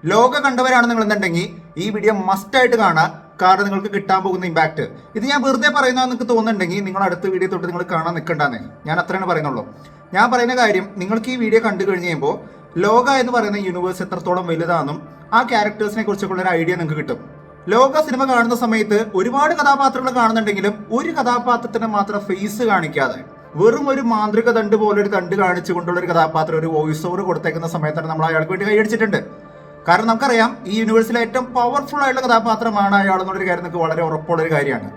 ലോക കണ്ടവരാണ് നിങ്ങൾ എന്നുണ്ടെങ്കിൽ ഈ വീഡിയോ മസ്റ്റ് ആയിട്ട് കാണാം. കാരണം നിങ്ങൾക്ക് കിട്ടാൻ പോകുന്ന ഇമ്പാക്ട് ഇത് ഞാൻ വെറുതെ പറയുന്നതെന്ന് നിങ്ങൾക്ക് തോന്നുന്നുണ്ടെങ്കിൽ നിങ്ങൾ അടുത്ത വീഡിയോ തൊട്ട് നിങ്ങൾ കാണാൻ നിൽക്കണ്ടെന്നേ. ഞാൻ അത്രയാണ് പറയുന്നുള്ളൂ. ഞാൻ പറയുന്ന കാര്യം, നിങ്ങൾക്ക് ഈ വീഡിയോ കണ്ടു കഴിഞ്ഞ് കഴിയുമ്പോൾ ലോക എന്ന് പറയുന്ന യൂണിവേഴ്സ് എത്രത്തോളം വലുതാണെന്നും ആ ക്യാരക്ടേഴ്സിനെ കുറിച്ചൊക്കെ ഒരു ഐഡിയ നിങ്ങൾക്ക് കിട്ടും. ലോക സിനിമ കാണുന്ന സമയത്ത് ഒരുപാട് കഥാപാത്രങ്ങൾ കാണുന്നുണ്ടെങ്കിലും ഒരു കഥാപാത്രത്തിന് മാത്രം ഫേസ് കാണിക്കാതെ വെറും ഒരു മാന്ത്രിക തണ്ട് പോലെ ഒരു തണ്ട് കാണിച്ചുകൊണ്ടുള്ള ഒരു കഥാപാത്രം ഒരു വോയിസ് ഓവർ കൊടുത്തേക്കുന്ന സമയത്താണ് നമ്മൾ അയാൾക്ക് വേണ്ടി കൈയടിച്ചിട്ടുണ്ട്. കാരണം നമുക്കറിയാം ഈ യൂണിവേഴ്സിലെ ഏറ്റവും പവർഫുൾ ആയിട്ടുള്ള കഥാപാത്രമാണ് അയാൾ എന്നുള്ളൊരു കാര്യം നമുക്ക് വളരെ ഉറപ്പുള്ളൊരു കാര്യമാണ്.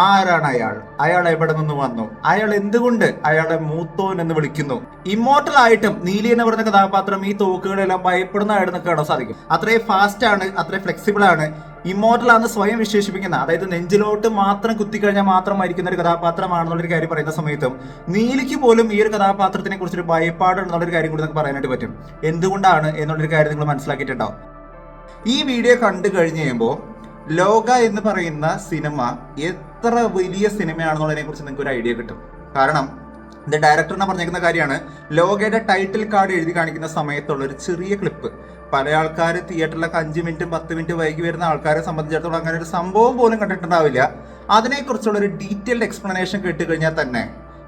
ആരാണ് അയാൾ? അയാൾ എവിടെ നിന്ന് വന്നു? അയാൾ എന്തുകൊണ്ട് അയാളെ മൂത്തോൻ എന്ന് വിളിക്കുന്നു? ഇമ്മോർട്ടൽ ആയിട്ടും നീലി എന്ന് പറയുന്ന കഥാപാത്രം ഈ തോക്കുകളെല്ലാം ഭയപ്പെടുന്നതായിട്ട് നമുക്ക് കാണാൻ സാധിക്കും. അത്രയും ഫാസ്റ്റ് ആണ്, അത്രയും ഫ്ലെക്സിബിൾ ആണ്, ഇമ്മോർട്ടൽ ആണെന്ന് സ്വയം വിശേഷിപ്പിക്കുന്ന, അതായത് നെഞ്ചിലോട്ട് മാത്രം കുത്തിക്കഴിഞ്ഞാൽ മാത്രം മരിക്കുന്ന ഒരു കഥാപാത്രമാണെന്നുള്ളൊരു കാര്യം പറയുന്ന സമയത്തും നീലിക്ക് പോലും ഈ ഒരു കഥാപാത്രത്തിനെ കുറിച്ചൊരു ഭയപ്പാട് എന്നുള്ളൊരു കാര്യം കൂടി നമുക്ക് പറയാനായിട്ട് പറ്റും. എന്തുകൊണ്ടാണ് എന്നുള്ളൊരു കാര്യം നിങ്ങൾ മനസ്സിലാക്കിയിട്ടുണ്ടാവും. ഈ വീഡിയോ കണ്ടു കഴിഞ്ഞ് കഴിയുമ്പോൾ ലോക എന്ന് പറയുന്ന സിനിമ എത്ര വലിയ സിനിമയാണെന്നുള്ളതിനെ കുറിച്ച് നിങ്ങൾക്ക് ഒരു ഐഡിയ കിട്ടും. കാരണം ഇത് ഡയറക്ടറിനെ പറഞ്ഞിരിക്കുന്ന കാര്യമാണ്. ലോകയുടെ ടൈറ്റിൽ കാർഡ് എഴുതി കാണിക്കുന്ന സമയത്തുള്ള ഒരു ചെറിയ ക്ലിപ്പ് പല ആൾക്കാർ തിയേറ്ററിലൊക്കെ 5 മിനിറ്റ് 10 മിനിറ്റ് വൈകി വരുന്ന ആൾക്കാരെ സംബന്ധിച്ചിടത്തോളം അങ്ങനെ ഒരു സംഭവം പോലും കണ്ടിട്ടുണ്ടാവില്ല. അതിനെക്കുറിച്ചുള്ള ഒരു ഡീറ്റെയിൽഡ് എക്സ്പ്ലനേഷൻ കേട്ട് കഴിഞ്ഞാൽ തന്നെ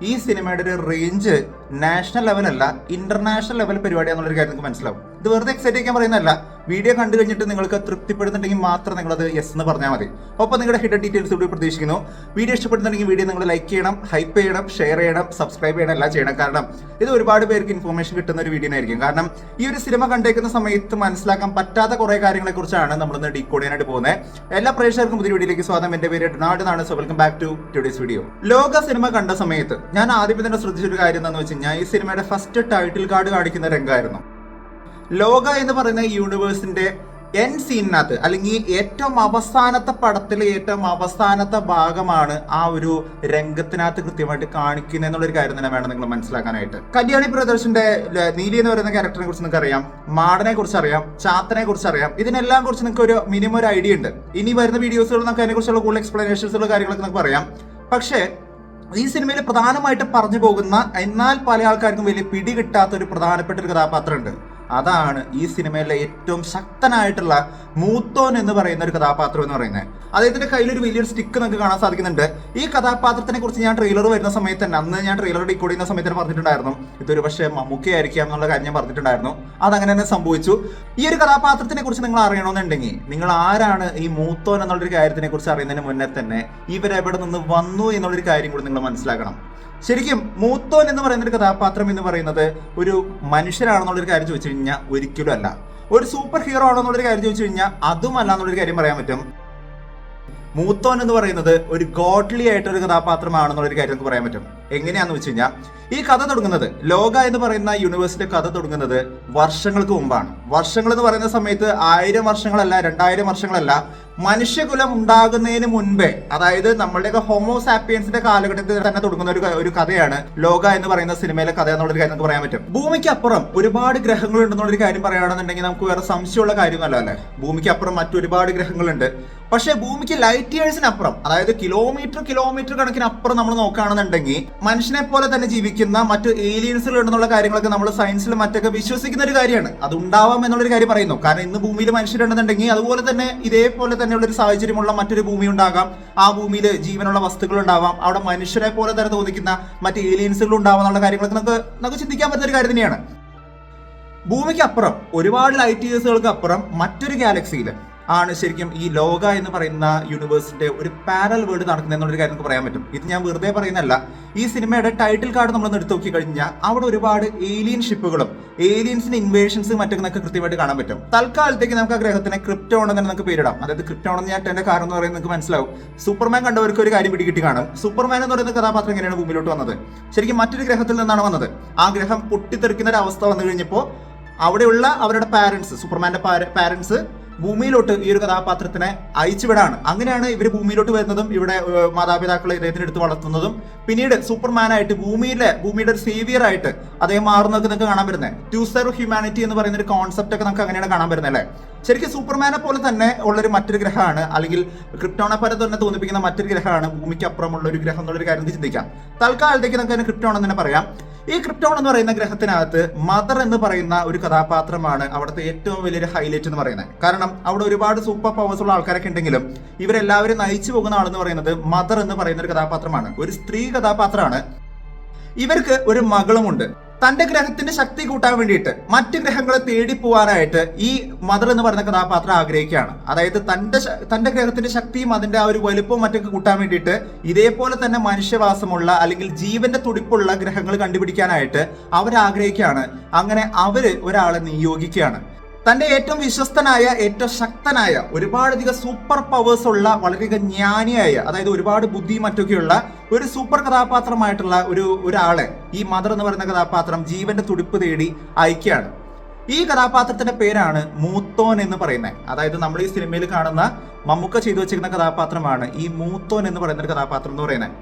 ഈ സിനിമയുടെ ഒരു റേഞ്ച് നാഷണൽ ലെവലല്ല, ഇന്റർനാഷണൽ ലെവൽ പരിപാടിയാണെന്നുള്ളൊരു കാര്യം നിങ്ങൾക്ക് മനസ്സിലാവും. ഇത് വെറുതെ എക്സൈറ്റ് ചെയ്യാൻ പറയുന്നതല്ല. വീഡിയോ കണ്ടു കഴിഞ്ഞിട്ട് നിങ്ങൾക്ക് തൃപ്തിപ്പെടുന്നുണ്ടെങ്കിൽ മാത്രം നിങ്ങളത് യെസ് എന്ന് പറഞ്ഞാൽ മതി. ഒപ്പം നിങ്ങളുടെ ഹിഡൻ ഡീറ്റെയിൽസ് കൂടി പ്രതീക്ഷിക്കുന്നു. വീഡിയോ ഇഷ്ടപ്പെടുന്നുണ്ടെങ്കിൽ വീഡിയോ നിങ്ങൾ ലൈക്ക് ചെയ്യണം, ഹൈപ്പ് ചെയ്യണം, ഷെയർ ചെയ്യണം, സബ്സ്ക്രൈബ് ചെയ്യണം, എല്ലാം ചെയ്യണം. കാരണം ഇത് ഒരുപാട് പേർക്ക് ഇൻഫോർമേഷൻ കിട്ടുന്ന ഒരു വീഡിയോ ആയിരിക്കും. കാരണം ഈ ഒരു സിനിമ കണ്ടേക്കുന്ന സമയത്ത് മനസ്സിലാക്കാൻ പറ്റാത്ത കുറെ കാര്യങ്ങളെ കുറിച്ചാണ് നമ്മളിന്ന് ഡീകോഡ് ചെയ്യാനായിട്ട് പോകുന്നത്. എല്ലാ പ്രേക്ഷകർക്കും പുതിയ വീഡിയോയിലേക്ക് സ്വാഗതം. എന്റെ പേര് ഡൊണാൾഡ് എന്നാണ്. So welcome back to today's video. ലോക സിനിമ കണ്ട സമയത്ത് ഞാൻ ആദ്യം തന്നെ ശ്രദ്ധിച്ചൊരു കാര്യം എന്താണെന്ന് വെച്ച് കഴിഞ്ഞാൽ ഈ സിനിമയുടെ ഫസ്റ്റ് ടൈറ്റിൽ കാർഡ് കാണിക്കുന്ന രംഗമായിരുന്നു. ലോക എന്ന് പറയുന്ന യൂണിവേഴ്സിന്റെ എൻ സീനിനകത്ത് അല്ലെങ്കിൽ ഏറ്റവും അവസാനത്തെ പടത്തിലെ ഏറ്റവും അവസാനത്തെ ഭാഗമാണ് ആ ഒരു രംഗത്തിനകത്ത് കൃത്യമായിട്ട് കാണിക്കുന്നത് എന്നുള്ളൊരു കാര്യം തന്നെ വേണം നിങ്ങൾ മനസ്സിലാക്കാനായിട്ട്. കല്യാണി ബ്രദേഴ്സിന്റെ നീലി എന്ന് പറയുന്ന ക്യാരക്ടറിനെ കുറിച്ച് നിങ്ങൾക്ക് അറിയാം, മാടനെ കുറിച്ച് അറിയാം, ചാത്തനെ കുറിച്ച് അറിയാം. ഇതിനെല്ലാം കുറിച്ച് നിങ്ങൾക്ക് ഒരു മിനിമം ഒരു ഐഡിയ ഉണ്ട്. ഇനി വരുന്ന വീഡിയോസുകൾ നമുക്ക് അതിനെക്കുറിച്ചുള്ള കൂടുതൽ എക്സ്പ്ലനേഷൻസുള്ള കാര്യങ്ങളൊക്കെ നമുക്ക് പറയാം. പക്ഷേ ഈ സിനിമയിൽ പ്രധാനമായിട്ട് പറഞ്ഞു പോകുന്ന, എന്നാൽ പല ആൾക്കാർക്കും വലിയ പിടി കിട്ടാത്ത ഒരു പ്രധാനപ്പെട്ട ഒരു കഥാപാത്രമുണ്ട്. അതാണ് ഈ സിനിമയിലെ ഏറ്റവും ശക്തനായിട്ടുള്ള മൂത്തോൻ എന്ന് പറയുന്ന ഒരു കഥാപാത്രം എന്ന് പറയുന്നത്. അദ്ദേഹത്തിന്റെ കയ്യിലൊരു വലിയൊരു സ്റ്റിക്ക് നമുക്ക് കാണാൻ സാധിക്കുന്നുണ്ട്. ഈ കഥാപാത്രത്തിനെ കുറിച്ച് ഞാൻ ട്രെയിലർ വരുന്ന സമയത്ത് തന്നെ, അന്ന് ഞാൻ ട്രെയിലർ ഡീകോഡ് ചെയ്യുന്ന സമയത്ത് തന്നെ പറഞ്ഞിട്ടുണ്ടായിരുന്നു ഇതൊരു പക്ഷേ മമ്മൂക്കയായിരിക്കാം എന്നുള്ള കാര്യം ഞാൻ പറഞ്ഞിട്ടുണ്ടായിരുന്നു. അതങ്ങനെ തന്നെ സംഭവിച്ചു. ഈ ഒരു കഥാപാത്രത്തിനെ കുറിച്ച് നിങ്ങൾ അറിയണമെന്നുണ്ടെങ്കിൽ നിങ്ങൾ ആരാണ് ഈ മൂത്തോൻ എന്നുള്ളൊരു കാര്യത്തിനെ കുറിച്ച് അറിയുന്നതിന് മുന്നേ തന്നെ ഇവരെവിടെ നിന്ന് വന്നു എന്നുള്ളൊരു കാര്യം കൂടി നിങ്ങൾ മനസ്സിലാക്കണം. ശരിക്കും മൂത്തോൻ എന്ന് പറയുന്ന ഒരു കഥാപാത്രം എന്ന് പറയുന്നത് ഒരു മനുഷ്യരാണെന്നുള്ളൊരു കാര്യം ചോദിച്ചു കഴിഞ്ഞാൽ ഒരിക്കലും അല്ല. ഒരു സൂപ്പർ ഹീറോ ആണെന്നുള്ളൊരു കാര്യം ചോദിച്ചു കഴിഞ്ഞാൽ അതുമല്ല എന്നുള്ളൊരു കാര്യം പറയാൻ പറ്റും. മൂത്തോൻ എന്ന് പറയുന്നത് ഒരു ഗോഡ്ലി ആയിട്ടൊരു കഥാപാത്രമാണെന്നുള്ളൊരു കാര്യം നമുക്ക് പറയാൻ പറ്റും. എങ്ങനെയാന്ന് വെച്ച് കഴിഞ്ഞാൽ ഈ കഥ തുടങ്ങുന്നത്, ലോക എന്ന് പറയുന്ന യൂണിവേഴ്സിന്റെ കഥ തുടങ്ങുന്നത് വർഷങ്ങൾക്ക് മുമ്പാണ്. വർഷങ്ങൾ എന്ന് പറയുന്ന സമയത്ത് 1000 വർഷങ്ങളല്ല, 2000 വർഷങ്ങളല്ല, മനുഷ്യകുലം ഉണ്ടാകുന്നതിന് മുൻപേ, അതായത് നമ്മളുടെയൊക്കെ ഹോമോസാപ്പിയൻസിന്റെ കാലഘട്ടത്തിൽ തന്നെ തുടങ്ങുന്ന ഒരു കഥയാണ് ലോക എന്ന് പറയുന്ന സിനിമയിലെ കഥ എന്നുള്ളൊരു കാര്യം നമുക്ക് പറയാൻ പറ്റും. ഭൂമിക്ക് അപ്പുറം ഒരുപാട് ഗ്രഹങ്ങൾ ഉണ്ടെന്നുള്ളൊരു കാര്യം പറയുകയാണെന്നുണ്ടെങ്കിൽ നമുക്ക് വേറെ സംശയമുള്ള കാര്യമൊന്നുമല്ല അല്ലേ. ഭൂമിക്ക് അപ്പുറം മറ്റൊരുപാട് ഗ്രഹങ്ങളുണ്ട്. പക്ഷേ ഭൂമിക്ക് ലൈറ്റ് ഇയേഴ്സിനപ്പുറം, അതായത് കിലോമീറ്റർ കണക്കിന് അപ്പുറം നമ്മൾ നോക്കുകയാണെന്നുണ്ടെങ്കിൽ മനുഷ്യനെ പോലെ തന്നെ ജീവിക്കുന്ന മറ്റു ഏലിയൻസുകൾ ഉണ്ടെന്നുള്ള കാര്യങ്ങളൊക്കെ നമ്മൾ സയൻസിൽ മറ്റൊക്കെ വിശ്വസിക്കുന്ന ഒരു കാര്യമാണ്. അത് ഉണ്ടാവാം എന്നുള്ളൊരു കാര്യം പറയുന്നു. കാരണം ഇന്ന് ഭൂമിയിൽ മനുഷ്യരുണ്ടെന്നുണ്ടെങ്കിൽ അതുപോലെ തന്നെ ഇതേപോലെ തന്നെയുള്ള ഒരു സാഹചര്യമുള്ള മറ്റൊരു ഭൂമി ഉണ്ടാകാം. ആ ഭൂമിയിൽ ജീവനുള്ള വസ്തുക്കൾ ഉണ്ടാവാം. അവിടെ മനുഷ്യരെ പോലെ തന്നെ തോന്നിക്കുന്ന മറ്റ് ഏലിയൻസുകൾ ഉണ്ടാവാം എന്നുള്ള കാര്യങ്ങളൊക്കെ നമുക്ക് ചിന്തിക്കാൻ പറ്റുന്ന ഒരു കാര്യം തന്നെയാണ്. ഭൂമിക്ക് അപ്പുറം ഒരുപാട് ലൈറ്റ് ഇയേഴ്സുകൾക്ക് അപ്പുറം മറ്റൊരു ഗാലക്സിയിൽ ആണ് ശരിക്കും ഈ ലോക എന്ന് പറയുന്ന യൂണിവേഴ്സിന്റെ ഒരു പാരൽ വേൾഡ് നടക്കുന്നത് എന്നുള്ളൊരു കാര്യം നമുക്ക് പറയാൻ പറ്റും. ഇത് ഞാൻ വെറുതെ പറയുന്നതല്ല. ഈ സിനിമയുടെ ടൈറ്റിൽ കാർഡ് നമ്മളൊന്ന് എടുത്ത് നോക്കി കഴിഞ്ഞാൽ അവിടെ ഒരുപാട് ഏലിയൻ ഷിപ്പുകളും ഏലിയൻസിന്റെ ഇൻവേഷൻസ് മറ്റൊക്കെ നമുക്ക് കൃത്യമായിട്ട് കാണാൻ പറ്റും. തൽക്കാലത്തേക്ക് നമുക്ക് ആ ഗ്രഹത്തിനെ ക്രിപ്റ്റോൺ എന്ന് തന്നെ നമുക്ക് പേരിടാം. അതായത് ക്രിപ്റ്റോൺ എന്ന് ഞാൻ എന്റെ കാരണം എന്ന് പറയുന്നത് നിങ്ങൾക്ക് മനസ്സിലാവും. സൂപ്പർമാൻ കണ്ടവർക്ക് ഒരു കാര്യം പിടികിട്ടി കാണും. സൂപ്പർമാൻ എന്ന് പറയുന്ന കഥാപാത്രം എങ്ങനെയാണ് ഭൂമിയിലോട്ട് വന്നത്? ശരിക്കും മറ്റൊരു ഗ്രഹത്തിൽ നിന്നാണ് വന്നത്. ആ ഗ്രഹം പൊട്ടിത്തെറിക്കുന്ന ഒരു അവസ്ഥ വന്നു കഴിഞ്ഞപ്പോൾ അവിടെയുള്ള അവരുടെ പാരന്റ്സ്, സൂപ്പർമാന്റെ പാരന്റ്സ് ഭൂമിയിലോട്ട് ഈ ഒരു കഥാപാത്രത്തിനെ അയച്ചുവിടാണ്. അങ്ങനെയാണ് ഇവർ ഭൂമിയിലോട്ട് വരുന്നതും ഇവിടെ മാതാപിതാക്കളെ ഇദ്ദേഹത്തിന് എടുത്ത് വളർത്തുന്നതും പിന്നീട് സൂപ്പർമാനായിട്ട് ഭൂമിയുടെ ഒരു സേവിയർ ആയിട്ട് അദ്ദേഹം മാറുന്നതൊക്കെ നിങ്ങൾക്ക് കാണാൻ വരുന്നത്. ടു സെർവ് ഹ്യൂമാനിറ്റി എന്ന് പറയുന്ന ഒരു കോൺസെപ്റ്റ് ഒക്കെ നമുക്ക് അങ്ങനെയാണ് കാണാൻ വരുന്നത് അല്ലേ. ശരിക്കും സൂപ്പർമാനെ പോലെ തന്നെ ഉള്ളൊരു മറ്റൊരു ഗ്രഹമാണ്, അല്ലെങ്കിൽ ക്രിപ്റ്റോണെ പോലെ തന്നെ തോന്നിപ്പിക്കുന്ന മറ്റൊരു ഗ്രഹമാണ് ഭൂമിക്ക് അപ്പുറമുള്ള ഒരു ഗ്രഹം എന്നുള്ളൊരു കാര്യം ചിന്തിക്കാം. തൽക്കാലത്തേക്ക് നമുക്ക് അതിന് ക്രിപ്റ്റോൺ എന്ന് തന്നെ പറയാം. ഈ ക്രിപ്റ്റോൺ എന്ന് പറയുന്ന ഗ്രഹത്തിനകത്ത് മദർ എന്ന് പറയുന്ന ഒരു കഥാപാത്രമാണ് അവിടുത്തെ ഏറ്റവും വലിയൊരു ഹൈലൈറ്റ് എന്ന് പറയുന്നത്. കാരണം അവിടെ ഒരുപാട് സൂപ്പർ പവേഴ്സ് ഉള്ള ആൾക്കാരൊക്കെ ഉണ്ടെങ്കിലും ഇവരെല്ലാവരും നയിച്ചു പോകുന്ന ആളെന്ന് പറയുന്നത് മദർ എന്ന് പറയുന്ന ഒരു കഥാപാത്രമാണ്. ഒരു സ്ത്രീ കഥാപാത്രമാണ്. ഇവർക്ക് ഒരു മകളുമുണ്ട്. തന്റെ ഗ്രഹത്തിന്റെ ശക്തി കൂട്ടാൻ വേണ്ടിയിട്ട് മറ്റ് ഗ്രഹങ്ങളെ തേടി പോകാനായിട്ട് ഈ മദർ എന്ന് പറയുന്ന കഥാപാത്രം ആഗ്രഹിക്കുകയാണ്. അതായത് തന്റെ ഗ്രഹത്തിന്റെ ശക്തിയും അതിന്റെ ആ ഒരു വലുപ്പവും മറ്റൊക്കെ കൂട്ടാൻ വേണ്ടിയിട്ട് ഇതേപോലെ തന്നെ മനുഷ്യവാസമുള്ള അല്ലെങ്കിൽ ജീവന്റെ തുടിപ്പുള്ള ഗ്രഹങ്ങൾ കണ്ടുപിടിക്കാനായിട്ട് അവരാഗ്രഹിക്കുകയാണ്. അങ്ങനെ അവര് ഒരാളെ നിയോഗിക്കുകയാണ്. തന്റെ ഏറ്റവും വിശ്വസ്തനായ, ഏറ്റവും ശക്തനായ, ഒരുപാടധികം സൂപ്പർ പവേഴ്സ് ഉള്ള, വളരെയധികം ജ്ഞാനിയായ, അതായത് ഒരുപാട് ബുദ്ധിയും മറ്റൊക്കെയുള്ള ഒരു സൂപ്പർ കഥാപാത്രമായിട്ടുള്ള ഒരാളെ ഈ മദർ എന്ന് പറയുന്ന കഥാപാത്രം ജീവന്റെ തുടിപ്പ് തേടി അയക്കുകയാണ്. ഈ കഥാപാത്രത്തിന്റെ പേരാണ് മൂത്തോൻ എന്ന് പറയുന്നത്. അതായത് നമ്മൾ ഈ സിനിമയിൽ കാണുന്ന മമ്മൂക്ക ചെയ്തു വെച്ചിരിക്കുന്ന കഥാപാത്രമാണ് ഈ മൂത്തോൻ എന്ന് പറയുന്ന ഒരു കഥാപാത്രം എന്ന് പറയുന്നത്.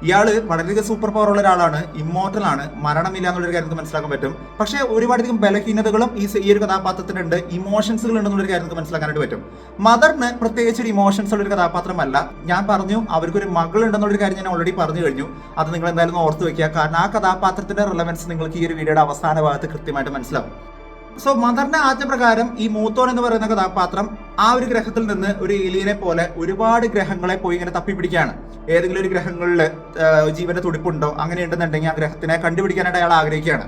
ഇയാള് വളരെയധികം സൂപ്പർ പവർ ഉള്ള ഒരാളാണ്, ഇമ്മോർട്ടൽ ആണ്, മരണമില്ല എന്നുള്ളൊരു കാര്യം മനസ്സിലാക്കാൻ പറ്റും. പക്ഷേ ഒരുപാടധികം ബലഹീനതകളും ഈ ഒരു കഥാപാത്രത്തിനുണ്ട്, ഇമോഷൻസുകൾ ഉണ്ടെന്നുള്ളൊരു കാര്യം മനസ്സിലാക്കാനായിട്ട് പറ്റും. മദറിന് പ്രത്യേകിച്ച് ഒരു ഇമോഷൻസ് ഉള്ള ഒരു കഥാപാത്രമല്ല. ഞാൻ പറഞ്ഞു അവർക്കൊരു മകൾ ഉണ്ടെന്നുള്ളൊരു കാര്യം ഞാൻ ഓൾറെഡി പറഞ്ഞു കഴിഞ്ഞു. അത് നിങ്ങൾ എന്തായാലും ഓർത്ത് വെക്കുക. കാരണം ആ കഥാപാത്രത്തിന്റെ റിലവൻസ് നിങ്ങൾക്ക് ഈ ഒരു വീഡിയോയുടെ അവസാന ഭാഗത്ത് കൃത്യമായിട്ട് മനസ്സിലാവും. സോ മദറിന്റെ ആദ്യപ്രകാരം ഈ മൂത്തോൻ എന്ന് പറയുന്ന കഥാപാത്രം ആ ഒരു ഗ്രഹത്തിൽ നിന്ന് ഒരു ഏലിയനെ പോലെ ഒരുപാട് ഗ്രഹങ്ങളെ പോയി ഇങ്ങനെ തപ്പിപ്പിടിക്കുകയാണ്. ഏതെങ്കിലും ഒരു ഗ്രഹങ്ങളിൽ ജീവന്റെ തുടിപ്പുണ്ടോ, അങ്ങനെ ഉണ്ടെന്നുണ്ടെങ്കിൽ ആ ഗ്രഹത്തിനെ കണ്ടുപിടിക്കാനായിട്ട് അയാൾ ആഗ്രഹിക്കുകയാണ്.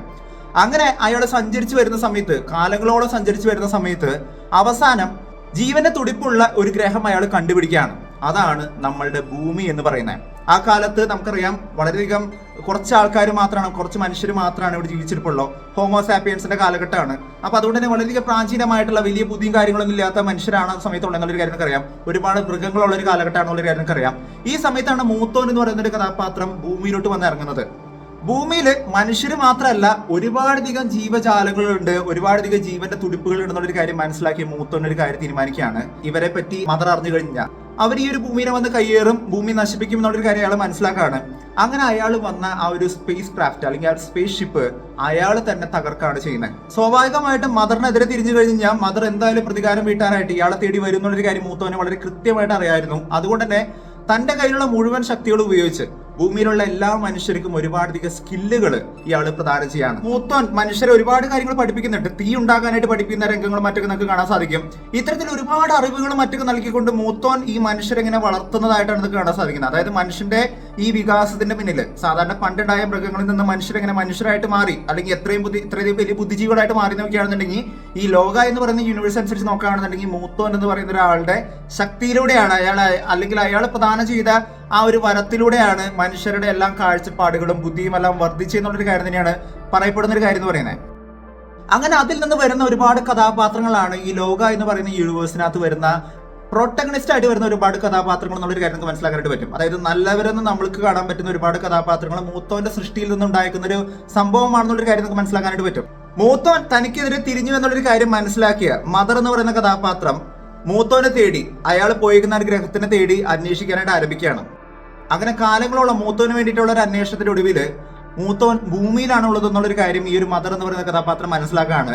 അങ്ങനെ അയാൾ സഞ്ചരിച്ചു വരുന്ന സമയത്ത്, കാലങ്ങളോളം സഞ്ചരിച്ചു വരുന്ന സമയത്ത് അവസാനം ജീവന്റെ തുടിപ്പുള്ള ഒരു ഗ്രഹം അയാൾ കണ്ടുപിടിക്കുകയാണ്. അതാണ് നമ്മളുടെ ഭൂമി എന്ന് പറയുന്നത്. ആ കാലത്ത് നമുക്കറിയാം വളരെയധികം കുറച്ച് ആൾക്കാർ മാത്രമാണ്, കുറച്ച് മനുഷ്യർ മാത്രമാണ് ഇവിടെ ജീവിച്ചിരിപ്പുള്ളൂ. ഹോമോസാപ്പിയൻസിന്റെ കാലഘട്ടമാണ്. അപ്പൊ അതുകൊണ്ട് തന്നെ വളരെയധികം പ്രാചീനമായിട്ടുള്ള വലിയ ബുദ്ധിയും കാര്യങ്ങളൊന്നും ഇല്ലാത്ത മനുഷ്യരാണ് ആ സമയത്തുള്ളതെന്നുള്ളൊരു കാര്യം അറിയാം. ഒരുപാട് മൃഗങ്ങളുള്ള ഒരു കാലഘട്ടമാണെന്നുള്ളൊരു കാര്യം അറിയാം. ഈ സമയത്താണ് മൂത്തോൻ എന്ന് പറയുന്ന ഒരു കഥാപാത്രം ഭൂമിയിലോട്ട് വന്ന് ഇറങ്ങുന്നത്. ഭൂമിയിൽ മനുഷ്യർ മാത്രമല്ല, ഒരുപാടധികം ജീവജാലങ്ങളുണ്ട്, ഒരുപാടധികം ജീവന്റെ തുടിപ്പുകൾ ഉണ്ടെന്നുള്ളൊരു കാര്യം മനസ്സിലാക്കി മൂത്തോൻ ഒരു കാര്യം തീരുമാനിക്കുകയാണ്. ഇവരെ പറ്റി മദർ അറിഞ്ഞു കഴിഞ്ഞാൽ അവർ ഈ ഒരു ഭൂമിയെ വന്ന് കയ്യേറും, ഭൂമി നശിപ്പിക്കും എന്നുള്ളൊരു കാര്യം അയാൾ മനസ്സിലാക്കാണ്. അങ്ങനെ അയാൾ വന്ന ആ ഒരു സ്പേസ് ക്രാഫ്റ്റ് അല്ലെങ്കിൽ ആ ഒരു സ്പേസ് ഷിപ്പ് അയാൾ തന്നെ തകർക്കാണ് ചെയ്യുന്നത്. സ്വാഭാവികമായിട്ടും മദറിനെതിരെ തിരിഞ്ഞു കഴിഞ്ഞാൽ മദർ എന്തായാലും പ്രതികാരം വീട്ടാനായിട്ട് ഇയാളെ തേടി വരും എന്നുള്ളൊരു കാര്യം മൂത്തോനെ വളരെ കൃത്യമായിട്ട് അറിയായിരുന്നു. അതുകൊണ്ട് തന്നെ തന്റെ കയ്യിലുള്ള മുഴുവൻ ശക്തികൾ ഉപയോഗിച്ച് ഭൂമിയിലുള്ള എല്ലാ മനുഷ്യർക്കും ഒരുപാടധികം സ്കില്ലുകൾ ഇയാൾ പ്രദാനം ചെയ്യാണ്. മൂത്തോൻ മനുഷ്യരെ ഒരുപാട് കാര്യങ്ങൾ പഠിപ്പിക്കുന്നുണ്ട്. തീ ഉണ്ടാക്കാനായിട്ട് പഠിപ്പിക്കുന്ന രംഗങ്ങളും മറ്റൊക്കെ നമുക്ക് കാണാൻ സാധിക്കും. ഇത്തരത്തിൽ ഒരുപാട് അറിവുകളും മറ്റൊക്കെ നൽകിക്കൊണ്ട് മൂത്തോൻ ഈ മനുഷ്യരെങ്ങനെ വളർത്തുന്നതായിട്ടാണ് നമുക്ക് കാണാൻ സാധിക്കുന്നത്. അതായത് മനുഷ്യന്റെ ഈ വികാസത്തിന്റെ പിന്നിൽ സാധാരണ പണ്ടുണ്ടായ മൃഗങ്ങളിൽ നിന്ന് മനുഷ്യരെങ്ങനെ മനുഷ്യരായിട്ട് മാറി, അല്ലെങ്കിൽ ഇത്രയും വലിയ ബുദ്ധിജീവികളായിട്ട് മാറി നോക്കുകയാണെന്നുണ്ടെങ്കിൽ ഈ ലോക എന്ന് പറയുന്ന യൂണിവേഴ്സ് അനുസരിച്ച് നോക്കുകയാണെന്നുണ്ടെങ്കിൽ മൂത്തോൻ എന്ന് പറയുന്ന ഒരാളുടെ ശക്തിയിലൂടെയാണ് അല്ലെങ്കിൽ അയാൾ പ്രദാനം ചെയ്ത ആ ഒരു വരത്തിലൂടെയാണ് മനുഷ്യരുടെ എല്ലാം കാഴ്ചപ്പാടുകളും ബുദ്ധിയും എല്ലാം വർദ്ധിച്ചെന്നുള്ളൊരു കാര്യം തന്നെയാണ് പറയപ്പെടുന്ന ഒരു കാര്യം എന്ന് പറയുന്നത്. അങ്ങനെ അതിൽ നിന്ന് വരുന്ന ഒരുപാട് കഥാപാത്രങ്ങളാണ് ഈ ലോക എന്ന് പറയുന്ന യൂണിവേഴ്സിനകത്ത് വരുന്ന പ്രൊട്ടഗണിസ്റ്റ് ആയിട്ട് വരുന്ന ഒരുപാട് കഥാപാത്രങ്ങൾ എന്നുള്ളൊരു കാര്യം നമുക്ക് മനസ്സിലാക്കാനായിട്ട് പറ്റും. അതായത് നല്ലവരെന്ന് നമ്മൾക്ക് കാണാൻ പറ്റുന്ന ഒരുപാട് കഥാപാത്രങ്ങൾ മൂത്തോന്റെ സൃഷ്ടിയിൽ നിന്നുണ്ടായിരിക്കുന്ന ഒരു സംഭവമാണെന്നുള്ളൊരു കാര്യം നമുക്ക് മനസ്സിലാക്കാനായിട്ട് പറ്റും. മൂത്തോൻ തനിക്കെതിരെ തിരിഞ്ഞു എന്നുള്ളൊരു കാര്യം മനസ്സിലാക്കിയ മദർ എന്ന് പറയുന്ന കഥാപാത്രം മൂത്തോനെ തേടി, അയാൾ പോയിരിക്കുന്ന ഒരു ഗ്രഹത്തിനെ തേടി അന്വേഷിക്കാനായിട്ട് ആരംഭിക്കുകയാണ്. അങ്ങനെ കാലങ്ങളോളം മൂത്തോന് വേണ്ടിയിട്ടുള്ള ഒരു അന്വേഷണത്തിന്റെ ഒടുവിൽ മൂത്തോൻ ഭൂമിയിലാണ് ഉള്ളത് എന്നുള്ളൊരു കാര്യം ഈ ഒരു മദർ എന്ന് പറയുന്ന കഥാപാത്രം മനസ്സിലാക്കുകയാണ്.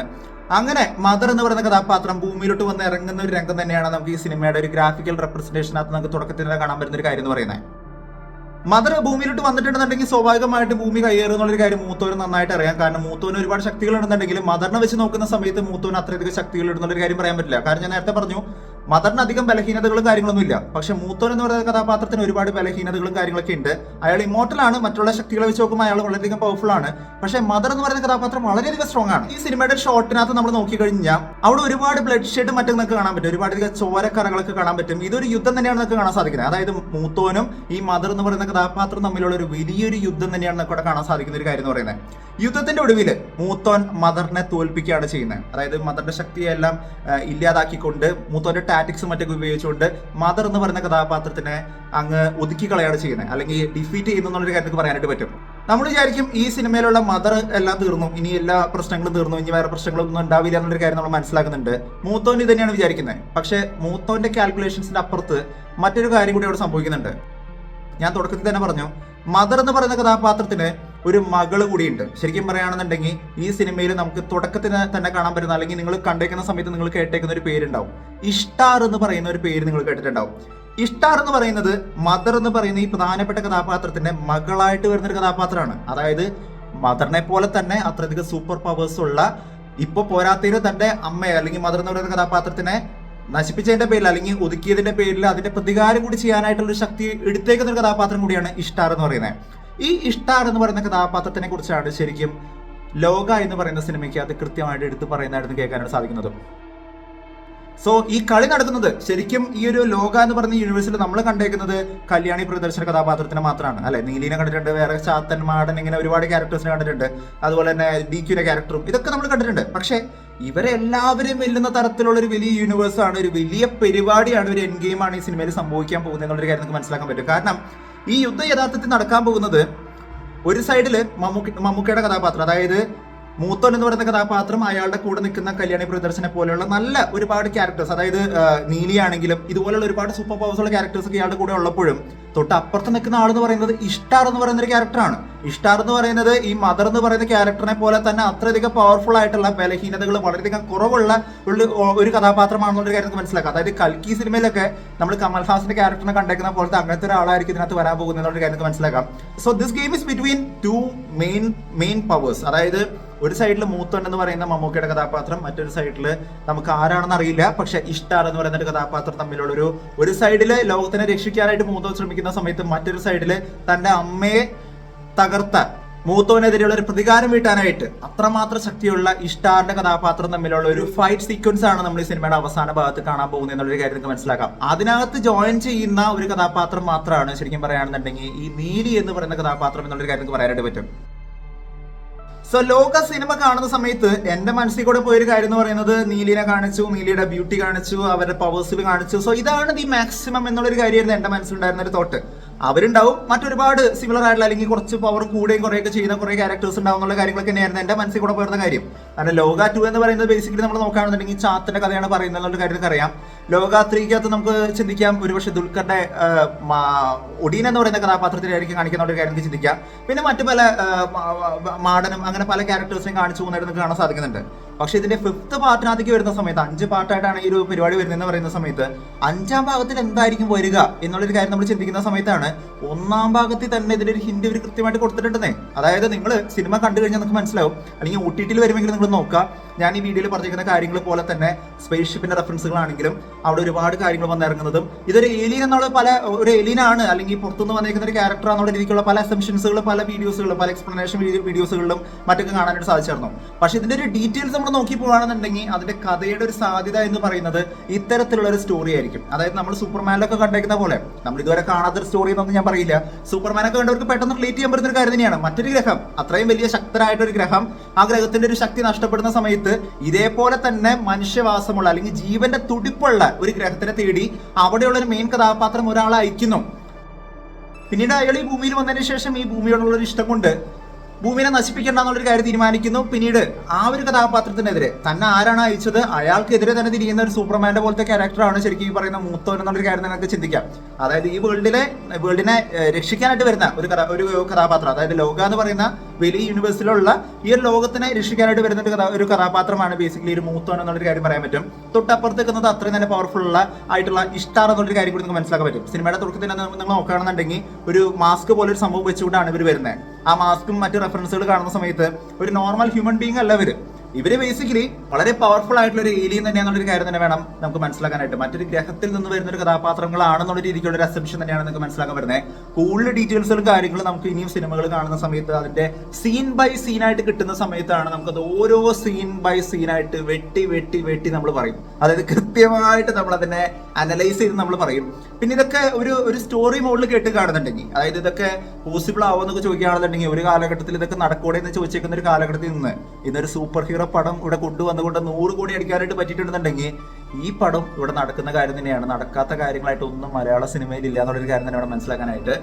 അങ്ങനെ മദർ എന്ന് പറയുന്ന കഥാപാത്രം ഭൂമിയിലോട്ട് വന്ന് ഇറങ്ങുന്ന ഒരു രംഗം തന്നെയാണ് നമുക്ക് ഈ സിനിമയുടെ ഒരു ഗ്രാഫിക്കൽ റെപ്രസെന്റേഷനകത്ത് നമുക്ക് തുടക്കത്തിൽ തന്നെ കാണാൻ പറ്റുന്ന ഒരു കാര്യം എന്ന് പറയുന്നത്. മദർ ഭൂമിയിലോട്ട് വന്നിട്ടുണ്ടെന്നുണ്ടെങ്കിൽ സ്വാഭാവികമായിട്ട് ഭൂമി കയ്യേറുന്നുള്ളൊരു കാര്യം മൂത്തോന് നന്നായിട്ട് അറിയാം. കാരണം മൂത്തോന് ഒരുപാട് ശക്തികൾ ഉണ്ടെന്നുണ്ടെങ്കിലും മദറിനെ വെച്ച് നോക്കുന്ന സമയത്ത് മൂത്തോന് അത്രയധികം ശക്തികൾ ഉണ്ടെന്നുള്ളൊരു കാര്യം പറയാൻ പറ്റില്ല. കാരണം ഞാൻ നേരത്തെ പറഞ്ഞു മദറിന് അധികം ബലഹീനതകളും കാര്യങ്ങളൊന്നും ഇല്ല. പക്ഷെ മൂത്തോൻ എന്ന് പറയുന്ന കഥാപാത്രത്തിന് ഒരുപാട് ബലഹീനതകളും കാര്യങ്ങളൊക്കെ ഉണ്ട്. അയാൾ ഇമോർട്ടലാണ്, മറ്റുള്ള ശക്തികളെ വെച്ച് നോക്കുമ്പോൾ അയാൾ വളരെയധികം പവർഫുൾ ആണ്. പക്ഷെ മദർ എന്ന് പറയുന്ന കഥാപാത്രം വളരെയധികം സ്ട്രോങ് ആണ്. ഈ സിനിമയുടെ ഷോട്ടിനകത്ത് നമ്മൾ നോക്കിക്കഴിഞ്ഞാൽ അവിടെ ഒരുപാട് ബ്ലഡ് ഷെഡ് മറ്റൊക്കെ നമുക്ക് കാണാൻ പറ്റും, ഒരുപാടധികം ചോരക്കറകളൊക്കെ കാണാൻ പറ്റും. ഇതൊരു യുദ്ധം തന്നെയാണ് നമുക്ക് കാണാൻ സാധിക്കുന്നത്. അതായത് മൂത്തോനും ഈ മദർ എന്ന് പറയുന്ന കഥാപാത്രം തമ്മിലുള്ള ഒരു വലിയൊരു യുദ്ധം തന്നെയാണ് നമുക്ക് കാണാൻ സാധിക്കുന്ന ഒരു കാര്യം എന്ന് പറയുന്നത്. യുദ്ധത്തിന്റെ ഒടുവിൽ മൂത്തോൻ മദറിനെ തോൽപ്പിക്കുകയാണ് ചെയ്യുന്നത്. അതായത് മദറിന്റെ ശക്തിയെല്ലാം ഇല്ലാതാക്കിക്കൊണ്ട് മൂത്തോന്റെ ടാറ്റിക്സ് മറ്റൊക്കെ ഉപയോഗിച്ചുകൊണ്ട് മദർ എന്ന് പറയുന്ന കഥാപാത്രത്തിനെ അങ്ങ് ഒതുക്കി കളയാണ് ചെയ്യുന്നത്, അല്ലെങ്കിൽ ഡിഫീറ്റ് ചെയ്യുന്നുള്ളൊരു കാര്യത്തിൽ പറയാനായിട്ട് പറ്റും. നമ്മൾ വിചാരിക്കും ഈ സിനിമയിലുള്ള മദർ എല്ലാം തീർന്നു, ഇനി എല്ലാ പ്രശ്നങ്ങളും തീർന്നു, ഇനി വേറെ പ്രശ്നങ്ങളൊന്നും ഉണ്ടാവില്ല എന്നുള്ളൊരു കാര്യം നമ്മൾ മനസ്സിലാക്കുന്നുണ്ട്. മൂത്തോൻ ഇത് തന്നെയാണ് വിചാരിക്കുന്നത്. പക്ഷെ മൂത്തോന്റെ കാൽക്കുലേഷൻസിന്റെ അപ്പുറത്ത് മറ്റൊരു കാര്യം കൂടി അവിടെ സംഭവിക്കുന്നുണ്ട്. ഞാൻ തുടക്കത്തിൽ തന്നെ പറഞ്ഞു, മദർ എന്ന് പറയുന്ന കഥാപാത്രത്തിന് ഒരു മകള് കൂടിയുണ്ട്. ശരിക്കും പറയുകയാണെന്നുണ്ടെങ്കിൽ ഈ സിനിമയിൽ നമുക്ക് തുടക്കത്തിന് തന്നെ കാണാൻ പറ്റുന്ന, അല്ലെങ്കിൽ നിങ്ങൾ കണ്ടേക്കുന്ന സമയത്ത് നിങ്ങൾ കേട്ടേക്കുന്ന ഒരു പേരുണ്ടാവും, ഇഷ്ടാർ എന്ന് പറയുന്ന ഒരു പേര് നിങ്ങൾ കേട്ടിട്ടുണ്ടാവും. ഇഷ്ടാർ എന്ന് പറയുന്നത് മദർ എന്ന് പറയുന്ന ഈ പ്രധാനപ്പെട്ട കഥാപാത്രത്തിന്റെ മകളായിട്ട് വരുന്ന ഒരു കഥാപാത്രമാണ്. അതായത് മദറിനെ പോലെ തന്നെ അത്രയധികം സൂപ്പർ പവേഴ്സ് ഉള്ള, ഇപ്പൊ പോരാത്തതിന് തന്റെ അമ്മയെ അല്ലെങ്കിൽ മദർ എന്ന് പറയുന്ന കഥാപാത്രത്തിനെ നശിപ്പിച്ചതിന്റെ പേരിൽ അല്ലെങ്കിൽ ഒതുക്കിയതിന്റെ പേരിൽ അതിന്റെ പ്രതികാരം കൂടി ചെയ്യാനായിട്ടുള്ള ഒരു ശക്തി എടുത്തേക്കുന്ന ഒരു കഥാപാത്രം കൂടിയാണ് ഇഷ്ടാർ എന്ന് പറയുന്നത്. ഈ ഇഷ്ടാർ എന്ന് പറയുന്ന കഥാപാത്രത്തിനെ കുറിച്ചാണ് ശരിക്കും ലോക എന്ന് പറയുന്ന സിനിമയ്ക്ക് അത് കൃത്യമായിട്ട് എടുത്ത് പറയുന്നതായിരുന്നു കേൾക്കാനായിട്ട് സാധിക്കുന്നത്. സോ ഈ കളി നടക്കുന്നത് ശരിക്കും ഈ ഒരു ലോക എന്ന് പറയുന്ന യൂണിവേഴ്സിൽ നമ്മൾ കണ്ടേക്കുന്നത് കല്യാണി പ്രിയദർശന കഥാപാത്രത്തിന് മാത്രമാണ് അല്ലെ. നീലിനെ കണ്ടിട്ടുണ്ട്, വേറെ ചാത്തൻ, മാടൻ, ഇങ്ങനെ ഒരുപാട് ക്യാരക്ടേഴ്സിനെ കണ്ടിട്ടുണ്ട്, അതുപോലെ തന്നെ DQന്റെ ക്യാരക്ടറും ഇതൊക്കെ നമ്മൾ കണ്ടിട്ടുണ്ട്. പക്ഷെ ഇവരെ എല്ലാവരും വെല്ലുന്ന തരത്തിലുള്ള ഒരു വലിയ യൂണിവേഴ്സ് ആണ്, ഒരു വലിയ പരിപാടിയാണ്, ഒരു എൻഡ് ഗെയിം ആണ് ഈ സിനിമയിൽ സംഭവിക്കാൻ പോകുന്നത് എന്നുള്ളൊരു കാര്യം നമുക്ക് മനസ്സിലാക്കാൻ പറ്റും. കാരണം ഈ യുദ്ധം യഥാർത്ഥത്തിൽ നടക്കാൻ പോകുന്നത് ഒരു സൈഡില് മമ്മൂക്കയുടെ കഥാപാത്രം, അതായത് മൂത്തോൻ എന്ന് പറയുന്ന കഥാപാത്രം, അയാളുടെ കൂടെ നിൽക്കുന്ന കല്യാണി പ്രിയദർശനെ പോലെയുള്ള നല്ല ഒരുപാട് ക്യാരക്ടേഴ്സ്, അതായത് നീലിയാണെങ്കിലും ഇതുപോലുള്ള ഒരുപാട് സൂപ്പർ പവേഴ്സ് ഉള്ള ക്യാരക്ടേഴ്സ് ഒക്കെ ഇയാളുടെ കൂടെ ഉള്ളപ്പോഴും തൊട്ട് അപ്പുറത്ത് നിൽക്കുന്ന ആളെന്ന് പറയുന്നത് ഇഷ്ടാർ എന്ന് പറയുന്ന ഒരു ക്യാരക്ടറാണ്. ഇഷ്ടാർ എന്ന് പറയുന്നത് ഈ മദർ എന്ന് പറയുന്ന ക്യാരക്ടറിനെ പോലെ തന്നെ അത്രയധികം പവർഫുൾ ആയിട്ടുള്ള, ബലഹീനതകൾ വളരെയധികം കുറവുള്ള ഒരു കഥാപാത്രമാണെന്നുള്ള കാര്യം മനസ്സിലാക്കാം. അതായത് കൽക്കി സിനിമയിലൊക്കെ നമ്മൾ കമൽഹാസന്റെ ക്യാരക്ടറിനെ കണ്ടേക്കുന്ന പോലത്തെ അങ്ങനത്തെ ഒരാളായിരിക്കും ഇതിനകത്ത് വരാൻ പോകുന്നത് എന്നുള്ള കാര്യം മനസ്സിലാക്കാം. So this game is between two main powers. അതായത് ഒരു സൈഡിൽ മൂത്തോൻ എന്ന് പറയുന്ന മമ്മൂക്കയുടെ കഥാപാത്രം, മറ്റൊരു സൈഡിൽ നമുക്ക് ആരാണെന്ന് അറിയില്ല, പക്ഷെ ഇഷ്ടാർ എന്ന് പറയുന്ന ഒരു കഥാപാത്രം തമ്മിലുള്ള ഒരു സൈഡില് ലോകത്തിനെ രക്ഷിക്കാനായിട്ട് മൂത്തോൻ ശ്രമിക്കുന്ന സമയത്ത് മറ്റൊരു സൈഡില് തന്റെ അമ്മയെ തകർത്ത മൂത്തോനെതിരെയുള്ള ഒരു പ്രതികാരം വീട്ടാനായിട്ട് അത്രമാത്രം ശക്തിയുള്ള ഇഷ്ടാറിന്റെ കഥാപാത്രം തമ്മിലുള്ള ഒരു ഫൈറ്റ് സീക്വൻസ് ആണ് നമ്മൾ ഈ സിനിമയുടെ അവസാന ഭാഗത്ത് കാണാൻ പോകുന്നത് എന്നുള്ളൊരു കാര്യം നിങ്ങൾക്ക് മനസ്സിലാക്കാം. അതിനകത്ത് ജോയിൻ ചെയ്യുന്ന ഒരു കഥാപാത്രം മാത്രമാണ് ശരിക്കും പറയുകയാണെന്നുണ്ടെങ്കിൽ ഈ നീലി എന്ന് പറയുന്ന കഥാപാത്രം എന്നുള്ളൊരു കാര്യം നിങ്ങൾക്ക് പറയാനായിട്ട് പറ്റും. സോ ലോക സിനിമ കാണുന്ന സമയത്ത് എന്റെ മനസ്സിൽ കൂടെ പോയൊരു കാര്യം എന്ന് പറയുന്നത് നീലിനെ കാണിച്ചു, നീലിയുടെ ബ്യൂട്ടി കാണിച്ചു, അവരുടെ പവേഴ്സിൽ കാണിച്ചു. സോ ഇതാണ് ദി മാക്സിമം എന്നുള്ളൊരു കാര്യമായിരുന്നു എന്റെ മനസ്സിലുണ്ടായിരുന്ന ഒരു തോട്ട്. അവരുണ്ടാവും മറ്റൊരുപാട് സിമിലർ ആയിട്ടുള്ള അല്ലെങ്കിൽ കുറച്ച് പവർ കൂടുകയും കുറേയൊക്കെ ചെയ്യുന്ന കുറെ ക്യാരക്ടേഴ്സ് ഉണ്ടാവും എന്നുള്ള കാര്യങ്ങളൊക്കെ തന്നെയായിരുന്നു എന്റെ മനസ്സിൽ കൂടെ പോയിരുന്ന കാര്യം. കാരണം ലോക 2 എന്ന് പറയുന്നത് ബേസിക്കലി നമ്മൾ നോക്കുകയാണെന്നുണ്ടെങ്കിൽ ചാത്തന്റെ കഥയാണ് പറയുന്നത് എന്നുള്ള കാര്യങ്ങൾക്ക് അറിയാം. ലോക 3 നമുക്ക് ചിന്തിക്കാം ഒരുപക്ഷെ ദുൽഖറിന്റെ ഒഡീൻ എന്ന് പറയുന്ന കഥാപാത്രത്തിലായിരിക്കും കാണിക്കുന്ന ഒരു കാര്യം ചിന്തിക്കാം. പിന്നെ മറ്റു പല മാടനും അങ്ങനെ പല ക്യാരക്ടേഴ്സിനെയും കാണിച്ചു പോകുന്നതായിട്ട് നമുക്ക് കാണാൻ സാധിക്കുന്നുണ്ട്. പക്ഷെ ഇതിന്റെ 5th പാർട്ടിനകത്തേക്ക് വരുന്ന സമയത്ത് 5 പാർട്ടായിട്ടാണ് ഈ ഒരു പരിപാടി വരുന്നതെന്ന് പറയുന്ന സമയത്ത് 5ാം ഭാഗത്തിൽ എന്തായിരിക്കും വരിക എന്നുള്ളൊരു കാര്യം നമ്മൾ ചിന്തിക്കുന്ന സമയത്താണ് 1ാം ഭാഗത്തിൽ തന്നെ ഇതിന്റെ ഒരു ഹിന്റ് ഇവർ കൃത്യമായിട്ട് കൊടുത്തിട്ടുണ്ടെന്നേ. അതായത് നിങ്ങൾ സിനിമ കണ്ടു കഴിഞ്ഞാൽ നിങ്ങൾക്ക് മനസ്സിലാവും, അല്ലെങ്കിൽ OTTയിൽ വരുമെങ്കിൽ നിങ്ങൾ നോക്കുക. ഞാൻ ഈ വീഡിയോയിൽ പറഞ്ഞിരിക്കുന്ന കാര്യങ്ങൾ പോലെ തന്നെ സ്പേസ് ഷിപ്പിന്റെ റെഫറൻസുകളാണെങ്കിലും അവിടെ ഒരുപാട് കാര്യങ്ങൾ വന്നിറങ്ങുന്നതും ഇതൊരു ഏലിയൻ എന്നുള്ള ഒരു ഏലിയൻ ആണ് അല്ലെങ്കിൽ പുറത്തുനിന്ന് വന്നിരിക്കുന്ന ഒരു ക്യാരക്ടർ എന്നുള്ള രീതിക്കുള്ള പല അസംഷൻസുകളും പല വീഡിയോസുകളും പല എക്സ്പ്ലനേഷൻ വീഡിയോസുകളിലും മറ്റൊക്കെ കാണാനായിട്ട് സാധിച്ചിരുന്നു. പക്ഷെ ഇതിന്റെ ഒരു ഡീറ്റെയിൽസ് നമ്മൾ നോക്കി പോവുകയാണെന്നുണ്ടെങ്കിൽ അതിന്റെ കഥയുടെ ഒരു സാധ്യത എന്ന് പറയുന്നത് ഇത്തരത്തിലുള്ള ഒരു സ്റ്റോറി ആയിരിക്കും. അതായത് നമ്മൾ സൂപ്പർമാനിലൊക്കെ കണ്ടേക്കുന്ന പോലെ, നമ്മൾ ഇതുവരെ കാണാത്തൊരു സ്റ്റോറി എന്നൊന്നും ഞാൻ പറയില്ല, സൂപ്പർമാനൊക്കെ കണ്ടവർക്ക് പെട്ടെന്ന് റിലേറ്റ് ചെയ്യാൻ പറ്റുന്ന ഒരു കാര്യം തന്നെയാണ്. മറ്റൊരു ഗ്രഹം, അത്രയും വലിയ ശക്തരായിട്ടൊരു ഗ്രഹം, ആ ഗ്രഹത്തിന്റെ ഒരു ശക്തി നഷ്ടപ്പെടുന്ന സമയത്ത് ഇതേപോലെ തന്നെ മനുഷ്യവാസമുള്ള അല്ലെങ്കിൽ ജീവന്റെ തുടിപ്പുള്ള ഒരു ഗ്രഹത്തിനെ തേടി അവിടെയുള്ള ഒരു മെയിൻ കഥാപാത്രം ഒരാളെ അയക്കുന്നു. പിന്നീട് അയാൾ ഈ ഭൂമിയിൽ വന്നതിന് ശേഷം ഈ ഭൂമിയോടുള്ള ഒരു ഇഷ്ടം കൊണ്ട് ഭൂമിനെ നശിപ്പിക്കേണ്ട എന്നുള്ളൊരു കാര്യം തീരുമാനിക്കുന്നു. പിന്നീട് ആ ഒരു കഥാപാത്രത്തിനെതിരെ തന്നെ ആരാണ് അയച്ചത് അയാൾക്കെതിരെ തന്നെ തിരിയുന്ന ഒരു സൂപ്പർമാന്റെ പോലത്തെ ക്യാരക്ടറാണ് ശരിക്കും ഈ പറയുന്ന മൂത്തോൻ എന്നുള്ളൊരു കാര്യം നിങ്ങൾക്ക് ചിന്തിക്കാം. അതായത് ഈ വേൾഡിനെ രക്ഷിക്കാനായിട്ട് വരുന്ന ഒരു കഥാപാത്രം, അതായത് ലോക എന്ന് പറയുന്ന വലിയ യൂണിവേഴ്സിലുള്ള ഈ ഒരു ലോകത്തിനെ രക്ഷിക്കാനായിട്ട് വരുന്ന ഒരു കഥാപാത്രമാണ് ബേസിക്കലി ഒരു മൂത്തോൻ എന്നുള്ളൊരു കാര്യം പറയാൻ പറ്റും. തൊട്ടപ്പുറത്ത് നിൽക്കുന്നത് അത്രയും തന്നെ പവർഫുൾ ആയിട്ടുള്ള ഇഷ്ടാർ എന്നുള്ളൊരു കാര്യം കൂടി നിങ്ങൾക്ക് മനസ്സിലാക്കാൻ പറ്റും. സിനിമയുടെ തുടക്കത്തിൽ നിങ്ങൾ നോക്കുകയാണെന്നുണ്ടെങ്കിൽ ഒരു മാസ്ക് പോലെ ഒരു സംഭവം വെച്ചുകൊണ്ടാണ് ഇവർ വരുന്നത്. ആ മാസ്കും മറ്റു റെഫറൻസുകൾ കാണുന്ന സമയത്ത് ഒരു നോർമൽ ഹ്യൂമൻ ബീങ് അല്ല ഇവര് ബേസിക്കലി വളരെ പവർഫുൾ ആയിട്ടുള്ള ഒരു ഏലിയൻ തന്നെയാണെന്നുള്ളൊരു കാര്യം തന്നെ വേണം നമുക്ക് മനസ്സിലാക്കാനായിട്ട്. മറ്റൊരു ഗ്രഹത്തിൽ നിന്ന് വരുന്ന ഒരു കഥാപാത്രങ്ങളാണെന്നുള്ള രീതിക്കുള്ള ഒരു അസംഷൻ തന്നെയാണ് നമുക്ക് മനസ്സിലാക്കാൻ വരുന്നത്. കൂടുതൽ ഡീറ്റെയിൽസുകളും കാര്യങ്ങളും നമുക്ക് ഇനിയും സിനിമകൾ കാണുന്ന സമയത്ത് അതിന്റെ സീൻ ബൈ സീൻ ആയിട്ട് കിട്ടുന്ന സമയത്താണ് നമുക്കത് ഓരോ സീൻ ബൈ സീൻ ആയിട്ട് വെട്ടി നമ്മൾ പറയും. അതായത് കൃത്യമായിട്ട് നമ്മൾ അതിനെ അനലൈസ് ചെയ്ത് നമ്മൾ പറയും. പിന്നെ ഇതൊക്കെ ഒരു സ്റ്റോറി മോഡിൽ കേട്ട് കാണുന്നുണ്ടെങ്കിൽ, അതായത് ഇതൊക്കെ പോസിബിൾ ആവുമെന്നൊക്കെ ചോദിക്കുകയാണെന്നുണ്ടെങ്കിൽ ഒരു കാലഘട്ടത്തിൽ ഇതൊക്കെ നടക്കൂടെ എന്ന് ചോദിച്ചേക്കുന്ന ഒരു കാലഘട്ടത്തിൽ നിന്ന് ഇന്നൊരു സൂപ്പർ ഹീറോ പടം ഇവിടെ കൊണ്ടുവന്നുകൊണ്ട് 100 കോടി അടിക്കാനായിട്ട് പറ്റിയിട്ടുണ്ടെന്നുണ്ടെങ്കിൽ ഈ പടം ഇവിടെ നടക്കുന്ന കാര്യം തന്നെയാണ്, നടക്കാത്ത കാര്യങ്ങളായിട്ട് ഒന്നും മലയാള സിനിമയിൽ ഇല്ല എന്നുള്ളൊരു കാര്യം തന്നെയാണ് മനസ്സിലാക്കാനായിട്ട്.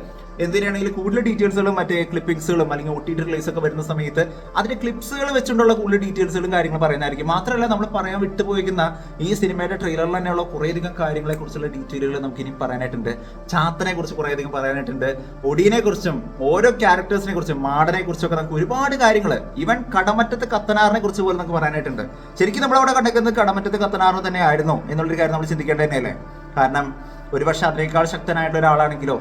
എന്തിനാണെങ്കിൽ കൂടുതൽ ഡീറ്റെയിൽസുകളും മറ്റേ ക്ലിപ്പിംഗ്സുകളും അല്ലെങ്കിൽ OTT റിലീസ് ഒക്കെ വരുന്ന സമയത്ത് അതിന്റെ ക്ലിപ്സുകൾ വെച്ചുകൊണ്ടുള്ള കൂടുതൽ ഡീറ്റെയിൽസുകളും കാര്യങ്ങൾ പറയുന്നതായിരിക്കും. മാത്രമല്ല നമ്മൾ പറയാൻ വിട്ടുപോയിരിക്കുന്ന ഈ സിനിമയുടെ ട്രെയിലറിൽ തന്നെയുള്ള കുറേയധികം കാര്യങ്ങളെ കുറിച്ചുള്ള ഡീറ്റെയിലുകൾ നമുക്ക് ഇനി പറയാനായിട്ടുണ്ട്. ചാത്തനെ കുറിച്ച് കുറേയധികം പറയാനായിട്ടുണ്ട്, ഒടിയനെ കുറിച്ചും ഓരോ ക്യാരക്ടേഴ്സിനെ കുറിച്ചും മാടനെ കുറിച്ചും ഒക്കെ നമുക്ക് ഒരുപാട് കാര്യങ്ങൾ, ഈവൻ കടമറ്റത്ത് കത്തനാറിനെ കുറിച്ച് പോലും നമുക്ക് പറയാനായിട്ടുണ്ട്. ശരിക്കും നമ്മളവിടെ കണ്ടെത്തുന്നത് കടമറ്റത്ത് കത്തനാറ് തന്നെ ആയിരുന്നു എന്നുള്ളൊരു കാര്യം നമ്മൾ ചിന്തിക്കേണ്ടത് തന്നെയല്ലേ. കാരണം ഒരുപക്ഷെ അതിനേക്കാൾ ശക്തനായിട്ടുള്ള ഒരാളാണെങ്കിലോ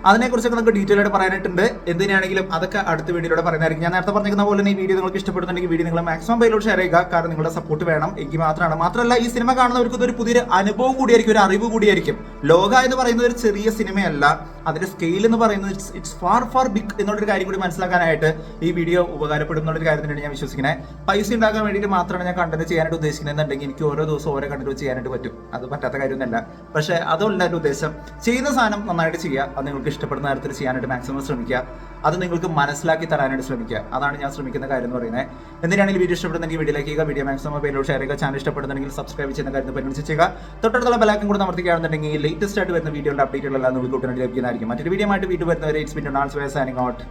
അതിനെക്കുറിച്ചൊക്കെ നമുക്ക് ഡീറ്റെയിൽ ആയിട്ട് പറയാനായിട്ടുണ്ട്. എന്തിനാണെങ്കിലും അതൊക്കെ അടുത്ത വീഡിയോയിലൂടെ പറയുന്നതായിരിക്കും. ഞാൻ നേരത്തെ പറഞ്ഞിരിക്കുന്ന പോലെ ഈ വീഡിയോ നിങ്ങൾക്ക് ഇഷ്ടപ്പെടുന്നുണ്ടെങ്കിൽ വീഡിയോ നിങ്ങൾ മാക്സിമം പേരിലോട്ട് ഷെയർ ചെയ്യുക. കാരണം നിങ്ങളുടെ സപ്പോർട്ട് വേണം എങ്കിൽ മാത്രമാണ്. മാത്രമല്ല ഈ സിനിമ കാണുന്നവർക്ക് ഇതൊരു പുതിയൊരു അനുഭവം കൂടിയായിരിക്കും, ഒരു അറിവ് കൂടിയായിരിക്കും. ലോക എന്ന് പറയുന്നത് ഒരു ചെറിയ സിനിമയല്ല, അതിന്റെ സ്കെയിൽ എന്ന് പറയുന്നത് ഇറ്റ്സ് ഫാർ ബിഗ് എന്നുള്ളൊരു കാര്യം കൂടി മനസ്സിലാക്കാനായിട്ട് ഈ വീഡിയോ ഉപകാരപ്പെടും എന്നുള്ളൊരു കാര്യം തന്നെയാണ് ഞാൻ വിശ്വസിക്കുന്നത്. പൈസ ഉണ്ടാക്കാൻ വേണ്ടിയിട്ട് മാത്രമാണ് ഞാൻ കണ്ടന്റ് ചെയ്യാനായിട്ട് ഉദ്ദേശിക്കുന്നതെന്നുണ്ടെങ്കിൽ എനിക്ക് ഓരോ ദിവസവും ഓരോ കണ്ടന്റ് ചെയ്യാനായിട്ട് പറ്റും. അത് പറ്റാത്ത കാര്യമൊന്നുമല്ല. പക്ഷേ അതല്ല എൻ്റെ ഉദ്ദേശം. ചെയ്യുന്ന സാധനം നന്നായിട്ട് ചെയ്യുക, അത് നിങ്ങൾക്ക് ഇഷ്ടപ്പെടുന്ന തരത്തിൽ ചെയ്യാനായിട്ട് മാക്സിമം ശ്രമിക്കുക, അത് നിങ്ങൾക്ക് മനസ്സിലാക്കി തരാനായിട്ട് ശ്രമിക്കുക. അതാണ് ഞാൻ ശ്രമിക്കുന്ന കാര്യം എന്ന് പറയുന്നത്. എന്തിനാണെങ്കിൽ വീഡിയോ ഇഷ്ടപ്പെടുന്നെങ്കിൽ വീഡിയോ ലൈക്ക് ചെയ്യുക, വീഡിയോ മാക്സിമം പേരിലോട്ട് ഷെയർ ചെയ്യുക, ചാനൽ ഇഷ്ടപ്പെടുന്നുണ്ടെങ്കിൽ സബ്സ്ക്രൈബ് ചെയ്യുന്ന കാര്യത്തിൽ പരിഗണിച്ച് ചെയ്യുക. തൊട്ടടുത്തുള്ള ബെല്ലൈക്കൺ കൂടെ അമർത്തുകയാണെന്നുണ്ടെങ്കിൽ ലേറ്റസ്റ്റ് ആയിട്ട് വരുന്ന വീഡിയോയുടെ അപ്ഡേറ്റുകളെല്ലാം നിങ്ങൾക്ക് ഉടനടി ലഭിക്കുന്നതായിരിക്കും. മറ്റൊരു വീഡിയോ ആയിട്ട് വീണ്ടും വരുന്നവരെ it's been Donald signing out.